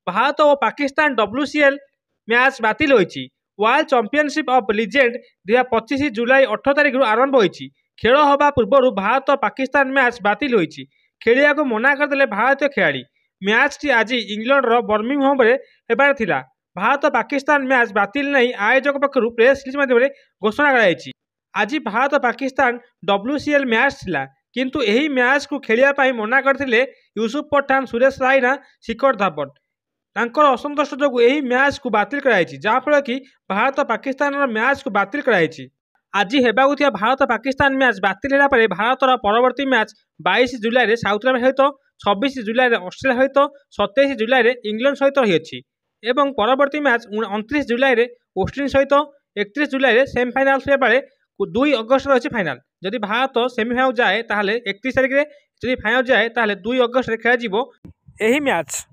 भारत और Pakistan WCL match बातिल होईची। World championship of legend 2025 जुलाई 18 तारिख आरंभ होईची। खेल होगा पूर्व भारत और पाकिस्तान मैच बातिल होईची। खेलिया को मना करदे भारतीय खिलाड़ी। मैच टी आज इंग्लैंड बर्मिंघम रे हेबार थिला। भारत और पाकिस्तान मैच बातिल नहीं आयोजक पक्षर प्रेस रिलीज माध्यम घोषणा कराई। आज भारत और पाकिस्तान WCL मैच थिला किंतु यही मैच को खेलिया मना करथिले यूसुफ पठान, सुरेश रायना, शिखर धावन। तांकर असंतोष जो यही मैच को बातिल कराई जहाँफल कि भारत और पाकिस्तान मैच को बातिल कराई। आज हेबाकुथिया भारत पाकिस्तान मैच बातिल होला परे भारतर परवर्ती मैच 22 जुलाई में साउथ अफ्रिका सहित, 26 जुलाई में ऑस्ट्रेलिया सहित, 27 जुलाई में इंग्लैंड सहित रही एवं परवर्ती मैच 29 जुलाई में वेस्टइंडीज सहित, 31 जुलाई में सेमिफाइनाल बेले 2 अगस्ट रही फाइनाल। जदि भारत सेमिफाइनाल जाए ताहले 31 तारिख में, जदि फाइनाल जाए ताहले 2 अगस्ट खेल यही मैच।